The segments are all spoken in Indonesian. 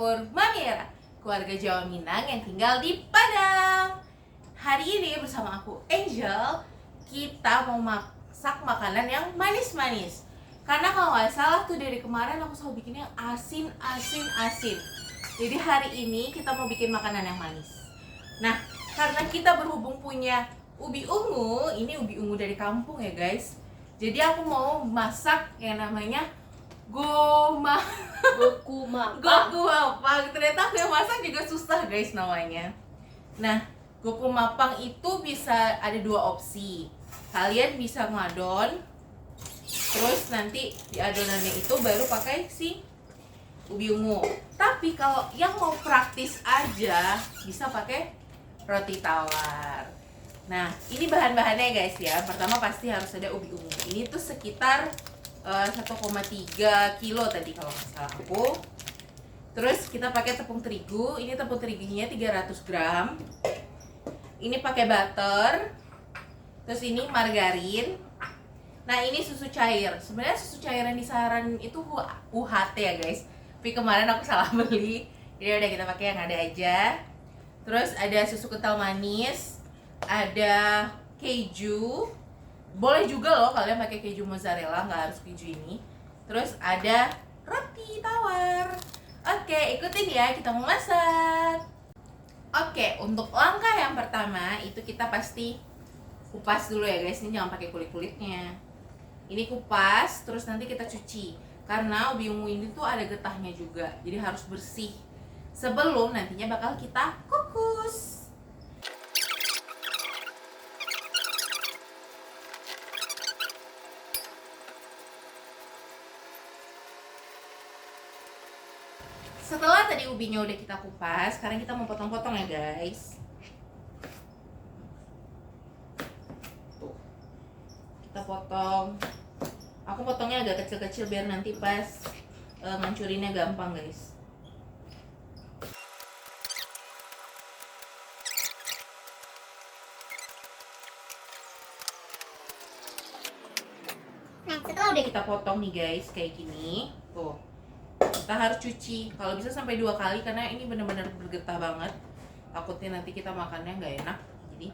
dapur Mamira, keluarga Jawa Minang yang tinggal di Padang. Hari ini bersama aku Angel, kita mau masak makanan yang manis-manis. Karena kalau nggak salah tuh dari kemarin aku selalu bikinnya asin. Jadi hari ini kita mau bikin makanan yang manis. Nah, karena kita berhubung punya ubi ungu, ini ubi ungu dari kampung ya guys. Jadi aku mau masak yang namanya Goku Mapang. Ternyata aku yang masak juga susah guys namanya. Nah, Goku Mapang itu bisa ada dua opsi. Kalian bisa ngadon, terus nanti di adonannya itu baru pakai si ubi ungu. Tapi kalau yang mau praktis aja bisa pakai roti tawar. Nah, ini bahan-bahannya guys ya. Pertama pasti harus ada ubi ungu. Ini tuh sekitar 1,3 kilo tadi kalau nggak salah aku. Terus kita pakai tepung terigu. Ini tepung terigunya 300 gram. Ini pakai butter. Terus ini margarin. Nah, ini susu cair. Sebenarnya susu cair yang disaran itu UHT ya guys. Tapi kemarin aku salah beli. Jadi udah kita pakai yang ada aja. Terus ada susu kental manis. Ada keju. Boleh juga loh kalian pakai keju mozzarella, nggak harus keju ini. Terus ada roti tawar. Oke, ikutin ya, kita mau masak. Oke, untuk langkah yang pertama itu kita pasti kupas dulu ya guys. Ini jangan pakai kulit-kulitnya. Ini kupas, terus nanti kita cuci. Karena ubi ungu ini tuh ada getahnya juga, jadi harus bersih. Sebelum nantinya bakal kita kukus. Setelah tadi ubinya udah kita kupas, sekarang kita mau potong-potong ya guys. Tuh. Kita potong. Aku potongnya agak kecil-kecil biar nanti pas ngancurinnya gampang guys. Nah, setelah udah kita potong nih guys, kayak gini. Tuh. Kita harus cuci, kalau bisa sampai 2 kali karena ini benar-benar bergetah banget. Takutnya nanti kita makannya nggak enak. Jadi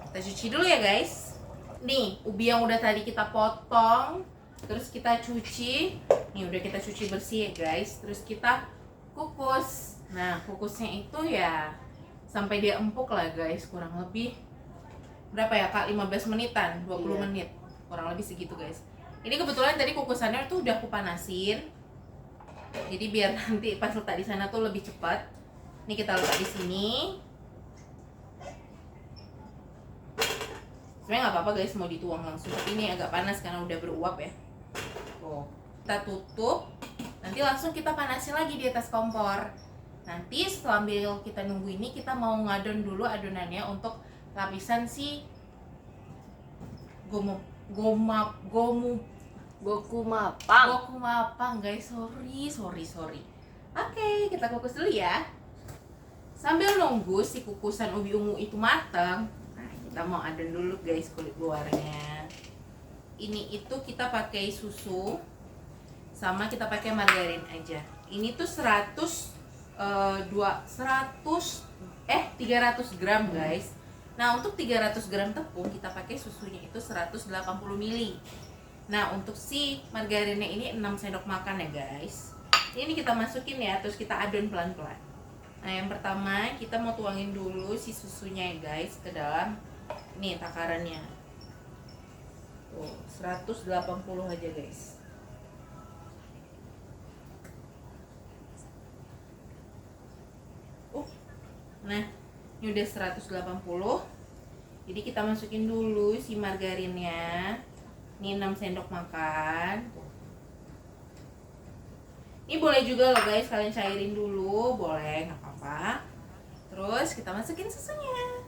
kita cuci dulu ya guys. Nih ubi yang udah tadi kita potong, terus kita cuci. Nih udah kita cuci bersih ya guys. Terus kita kukus. Nah kukusnya itu ya sampai dia empuk lah guys, kurang lebih berapa ya kak? 15 menitan, 20 menit, kurang lebih segitu guys. Ini kebetulan tadi kukusannya tuh udah aku panasin. Jadi biar nanti pas letak di sana tuh lebih cepat. Ini kita letak di sini. Sebenarnya nggak apa-apa guys mau dituang langsung, tapi ini agak panas karena udah beruap ya. Tuh, kita tutup. Nanti langsung kita panasin lagi di atas kompor. Nanti sambil kita nunggu ini kita mau ngadon dulu adonannya untuk lapisan si Goku Mapang guys, sorry. Oke, kita kukus dulu ya. Sambil nunggu si kukusan ubi ungu itu matang, nah kita mau adon dulu guys kulit luarnya. Ini itu kita pakai susu sama kita pakai margarin aja. Ini tuh 300 gram guys. Nah untuk 300 gram tepung kita pakai susunya itu 180 ml. Nah untuk si margarinnya ini 6 sendok makan ya guys. Ini kita masukin ya, terus kita adon pelan-pelan. Nah yang pertama kita mau tuangin dulu si susunya ya guys ke dalam nih takarannya. Tuh 180 aja guys. Nah ini udah 180. Jadi kita masukin dulu si margarinnya. Ini 6 sendok makan. Ini boleh juga loh guys, kalian cairin dulu, boleh, nggak apa-apa. Terus kita masukin susunya.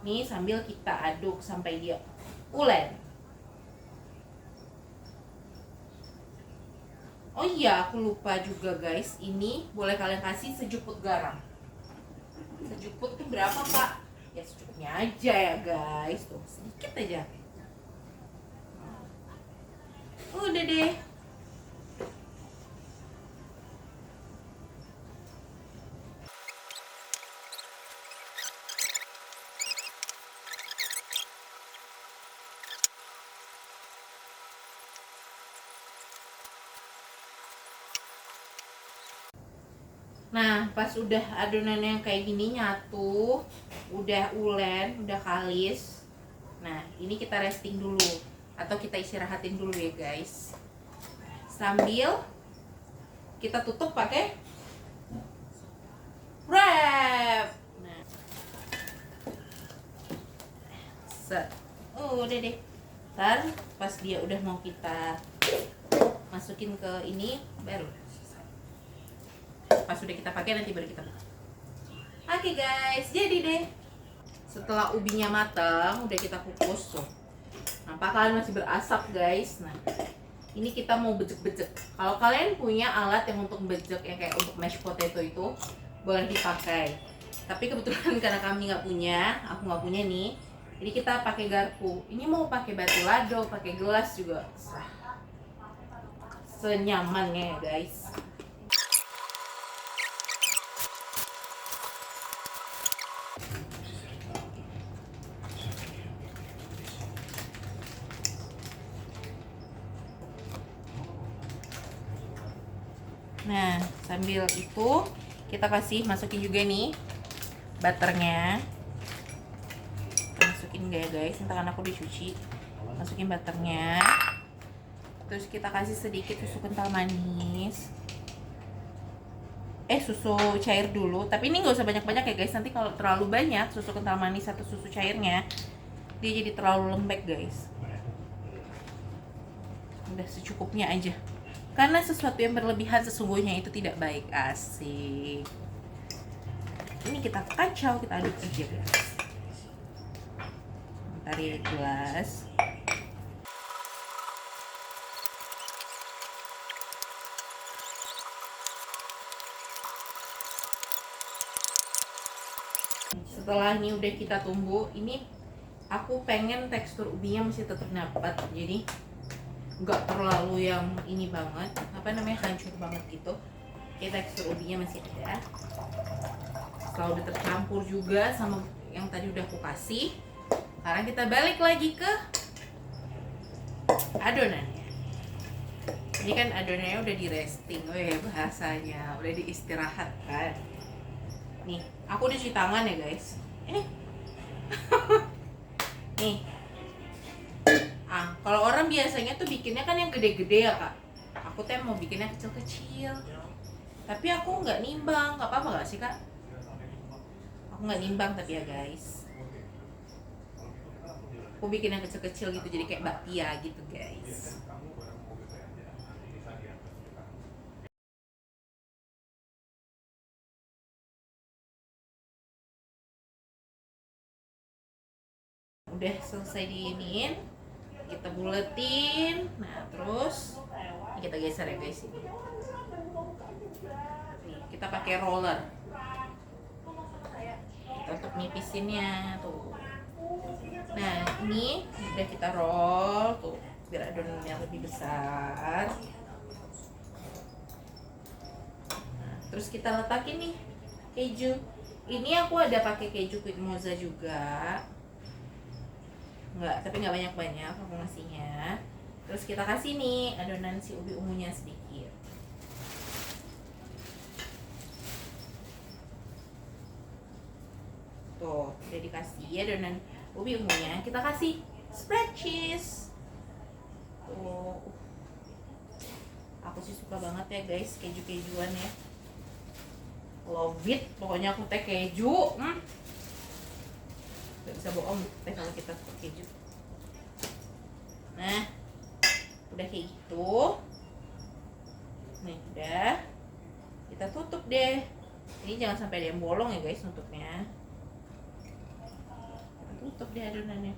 Nih sambil kita aduk sampai dia ulen. Oh iya, aku lupa juga guys, ini boleh kalian kasih sejuput garam. Sejuput tuh berapa pak? Ya secukupnya aja ya guys, tuh sedikit aja. Udah deh. Nah, pas udah adonan yang kayak gini nyatu, udah ulen, udah kalis. Nah, ini kita resting dulu atau kita istirahatin dulu ya, guys. Sambil kita tutup pakai wrap. Nah. Set. Udah deh. Ntar pas dia udah mau kita masukin ke ini baru pas sudah kita pakai nanti baru kita buka. Oke guys, jadi deh setelah ubinya matang udah kita kukus tuh. Nampak kalian masih berasap guys. Nah ini kita mau bejek-bejek. Kalau kalian punya alat yang untuk bejek yang kayak untuk mashed potato itu boleh dipakai. Tapi kebetulan karena kami nggak punya, aku nggak punya nih. Jadi kita pakai garpu. Ini mau pakai batu lado, pakai gelas juga senyamannya ya guys. Nah, sambil itu kita kasih masukin juga nih butternya. Kita masukin ya guys, entar kan aku dicuci. Masukin butternya. Terus kita kasih sedikit susu kental manis. Susu cair dulu. Tapi ini nggak usah banyak-banyak ya guys. Nanti kalau terlalu banyak susu kental manis atau susu cairnya, dia jadi terlalu lembek guys. Udah secukupnya aja. Karena sesuatu yang berlebihan sesungguhnya itu tidak baik. Asik. Ini kita kacau, kita aduk aja guys. Tarik gelas. Setelah ini udah kita tunggu, ini aku pengen tekstur ubinya masih tetap dapat. Jadi nggak terlalu yang ini banget, hancur banget gitu. Oke, tekstur ubinya masih ada. Setelah udah tercampur juga sama yang tadi udah aku kasih, sekarang kita balik lagi ke adonannya. Ini kan adonannya udah di resting, bahasanya udah diistirahatkan. Nih, aku udah cuci tangan ya guys. Ini nih. Kalau orang biasanya tuh bikinnya kan yang gede-gede ya kak. Aku tuh mau bikinnya kecil-kecil. Tapi aku nggak nimbang, nggak apa-apa nggak sih kak? Aku nggak nimbang tapi ya guys. Aku bikin yang kecil-kecil gitu jadi kayak bakpia gitu guys. Udah selesai diinin, kita buletin. Nah terus ini kita geser ya guys ini. Nih, kita pakai roller. Kita untuk nipisinnya tuh. Nah ini udah kita roll tuh biar adonannya lebih besar. Nah, terus kita letakin nih keju. Ini aku ada pakai keju quick moza juga. Tapi nggak banyak-banyak aku ngasihnya. Terus kita kasih nih adonan si ubi ungunya sedikit. Tuh, udah dikasih adonan ubi ungunya. Kita kasih spread cheese. Tuh. Aku sih suka banget ya guys keju-kejuan ya. Love it. Pokoknya aku teh keju. Gak bisa bohong teh kalau kita suka keju. Nah udah kayak gitu. Nih udah, kita tutup deh. Ini jangan sampai ada yang bolong ya guys nutupnya. Kita tutup deh adonannya.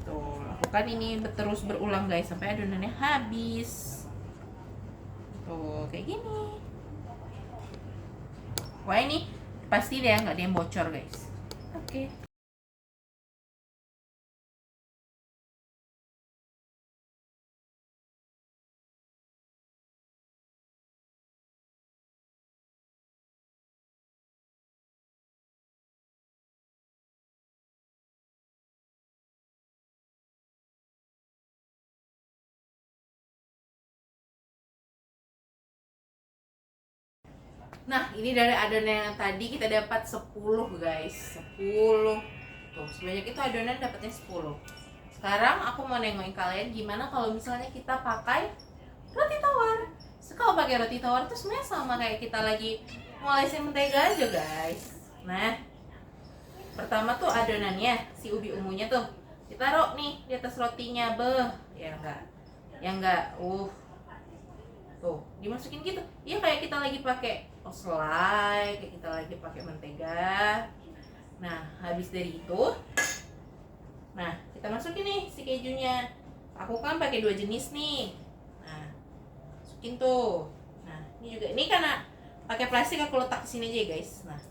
Tuh lakukan ini terus berulang guys sampai adonannya habis. Tuh kayak gini. Wah ini pasti deh nggak ada yang bocor guys. Oke. Nah, ini dari adonan yang tadi kita dapat 10 guys. 10. Tuh, sebanyak itu adonan dapatnya 10. Sekarang aku mau nengokin kalian gimana kalau misalnya kita pakai roti tawar. So, kalau pakai roti tawar tuh sebenarnya sama kayak kita lagi ngolesin mentega aja guys. Nah, pertama tuh adonannya, si ubi ungunya tuh ditaruh nih di atas rotinya. Ya enggak. Ya enggak. Tuh, dimasukin gitu. Iya kayak kita lagi pakai selai, kayak kita lagi pakai mentega. Nah, habis dari itu, nah kita masukin nih si kejunya. Aku kan pakai 2 jenis nih. Nah, masukin tuh. Nah, ini juga ini karena pakai plastik aku letak di sini aja guys. Nah,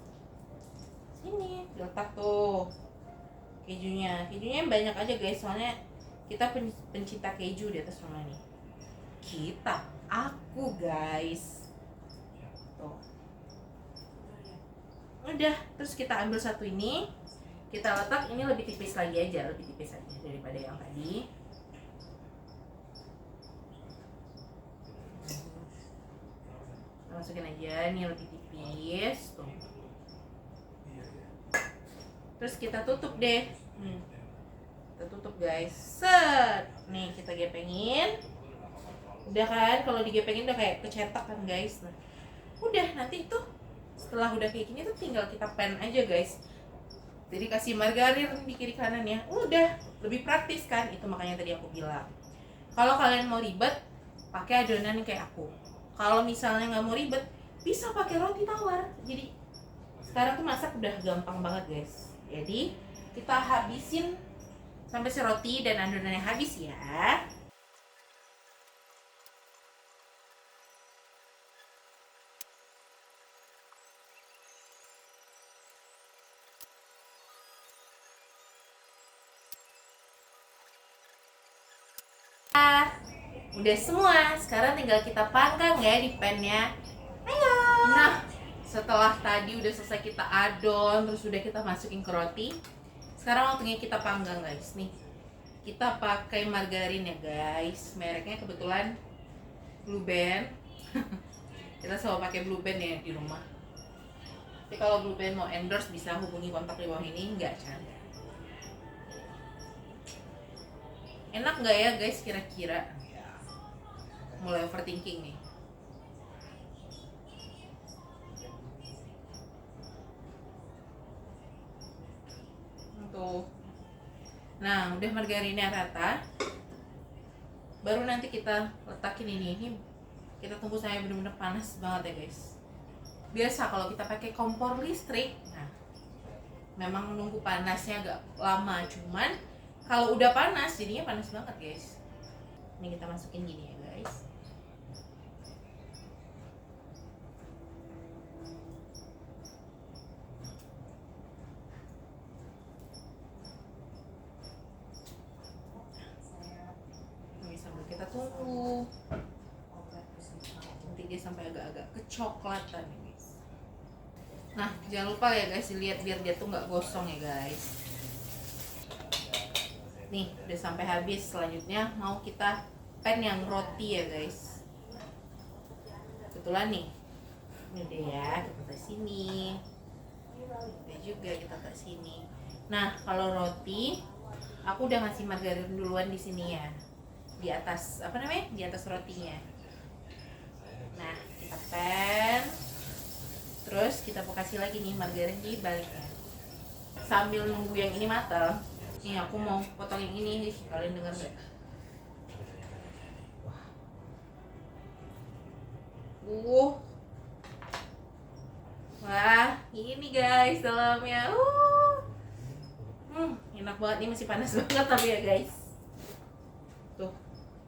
sini letak tuh kejunya. Kejunya yang banyak aja guys, soalnya kita pencinta keju di atas rumah nih. Aku guys. Tuh. Udah, terus kita ambil satu ini, kita letak ini lebih tipis lagi aja, lebih tipis aja daripada yang tadi. Kita masukin aja, ini lebih tipis tuh. Terus kita tutup deh. Kita tutup guys. Set. Nih kita gepengin. Udah kan, kalau digepengin udah kayak kecetak kan guys. Nah, udah nanti itu setelah udah kayak gini tuh tinggal kita pan aja guys. Jadi kasih margarin di kiri kanan ya. Udah, lebih praktis kan? Itu makanya tadi aku bilang. Kalau kalian mau ribet, pakai adonan kayak aku. Kalau misalnya nggak mau ribet, bisa pakai roti tawar. Jadi sekarang tuh masak udah gampang banget guys. Jadi kita habisin sampai si roti dan adonannya habis ya. Udah semua, sekarang tinggal kita panggang ya di pan-nya. Ayo. Nah, setelah tadi udah selesai kita adon, terus udah kita masukin ke roti. Sekarang waktunya kita panggang guys. Nih, kita pakai margarin ya guys. Mereknya kebetulan Blue Band. Kita selalu pakai Blue Band ya di rumah. Tapi kalau Blue Band mau endorse bisa hubungi kontak di bawah ini, enggak canda. Enak nggak ya guys kira-kira? Mulai overthinking nih. Tuh. Nah, udah margarinnya rata. Baru nanti kita letakin ini kita tunggu sampai benar-benar panas banget ya guys. Biasa kalau kita pakai kompor listrik, nah memang nunggu panasnya agak lama, cuman kalau udah panas jadinya panas banget guys. Ini kita masukin gini ya guys. Kita tunggu nanti dia sampai agak-agak kecoklatan nih guys. Nah jangan lupa ya guys, lihat biar dia tuh nggak gosong ya guys. Nih udah sampai habis. Selanjutnya mau kita pan yang roti ya guys. Kebetulan nih ini deh ya, kita taruh sini. Udah juga kita taruh sini. Nah kalau roti aku udah ngasih margarin duluan di sini ya, di atas di atas rotinya. Nah kita pan, terus kita kasih lagi nih margarin di baliknya. Sambil nunggu yang ini matang, nih aku mau potong yang ini, kalian dengar nggak? Wah ini guys dalamnya. Enak banget nih, masih panas banget tapi ya guys. Tuh,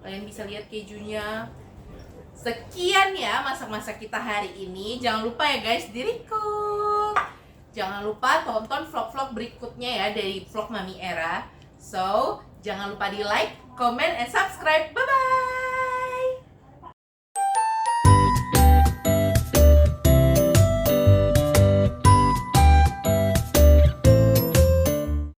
kalian bisa lihat kejunya. Sekian ya masak-masak kita hari ini. Jangan lupa ya guys, di-record. Jangan lupa tonton vlog-vlog berikutnya ya dari vlog Mami Era. So, jangan lupa di like, comment, and subscribe. Bye-bye.